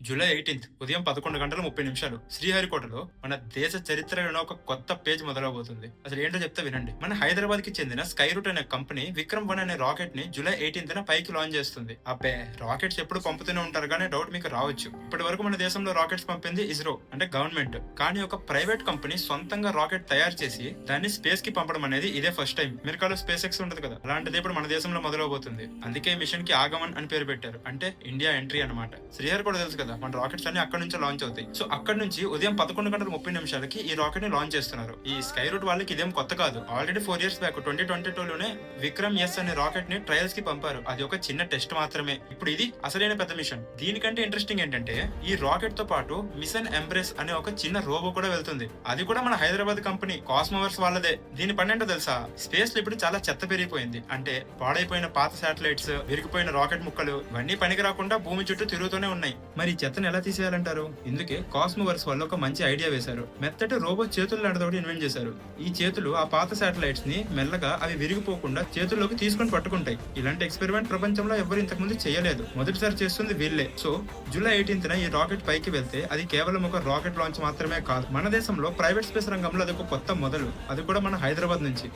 July 18 ఉదయం 11:30 శ్రీహరికోటలో మన దేశ చరిత్రలో ఒక కొత్త పేజ్ మొదలవబోతుంది. అసలు ఏంటో చెప్తే వినండి. మన హైదరాబాద్ కి చెందిన స్కైరూట్ అనే కంపెనీ విక్రమ్ 1 అనే రాకెట్ ని జూలై 18 పైకి లాంచ్ చేస్తుంది. అబ్బే, రాకెట్స్ ఎప్పుడు పంపుతూనే ఉంటారు కానీ డౌట్ మీకు రావచ్చు. ఇప్పటి వరకు మన దేశంలో రాకెట్స్ పంపింది ఇస్రో అంటే గవర్నమెంట్. కానీ ఒక ప్రైవేట్ కంపెనీ సొంతంగా రాకెట్ తయారు చేసి దాన్ని స్పేస్ కి పంపడం అనేది ఇదే ఫస్ట్ టైం. అమెరికాలో స్పేస్ ఎక్స్ ఉంటది కదా, అలాంటిది ఇప్పుడు మన దేశంలో మొదలవబోతుంది. అందుకే మిషన్ కి ఆగమన్ అని పేరు పెట్టారు. అంటే ఇండియా ఎంట్రీ అన్నమాట. శ్రీహరికోట తెలుసు కదా, మన రాకెట్స్ అన్ని అక్కడ నుంచి లాంచ్ అవుతాయి. సో అక్కడ నుంచి ఉదయం 11:30 ఈ రాకెట్ ని లాంచ్ చేస్తున్నారు. ఈ స్కై రూట్ వాళ్ళకి ఇదేం కొత్త కాదు. ఆల్రెడీ 4 years బ్యాక్ 2022లోనే విక్రమ్ ఎస్ అనే రాకెట్ ని ట్రయల్స్ కి పంపారు. అది ఒక చిన్న టెస్ట్ మాత్రమే. ఇప్పుడు ఇది అసలైన పెద్ద మిషన్. దీనికంటే ఇంట్రెస్టింగ్ ఏంటంటే ఈ రాకెట్ తో పాటు మిషన్ ఎంబ్రేస్ అనే ఒక చిన్న రోబో కూడా వెళ్తుంది. అది కూడా మన హైదరాబాద్ కంపెనీ కాస్మోవర్స్ వాళ్ళదే. దీని పని ఏంటో తెలుసా? స్పేస్ లో ఇప్పుడు చాలా చెత్త పెరిగిపోయింది. అంటే పాడైపోయిన పాత శాటిలైట్స్, విరిగిపోయిన రాకెట్ ముక్కలు ఇవన్నీ పనికి రాకుండా భూమి చుట్టూ తిరుగుతూనే ఉన్నాయి. మరి ఈ చెత్తను ఎలా తీసేయాలంటారు? ఇందుకే కాస్మోవర్స్ వాళ్ళు ఒక మంచి ఐడియా వేశారు. మెత్తటి రోబో చేతులు లాంటిది ఒకటి ఇన్వెంట్ చేశారు. ఈ చేతులు ఆ పాత శాటిలైట్స్ ని మెల్లగా అవి విరిగిపోకుండా చేతుల్లోకి తీసుకొని పట్టుకుంటాయి. ఇలాంటి ఎక్స్పెరిమెంట్ ప్రపంచంలో ఎవరు ఇంతకు ముందు చేయలేదు. మొదటిసారి చేస్తుంది వీళ్ళే. సో జూలై 18 ఈ రాకెట్ పైకి వెళ్తే అది కేవలం ఒక రాకెట్ లాంచ్ మాత్రమే కాదు, మన దేశంలో ప్రైవేట్ స్పేస్ రంగంలో అది ఒక కొత్త మొదలు. అది కూడా మన హైదరాబాద్ నుంచి.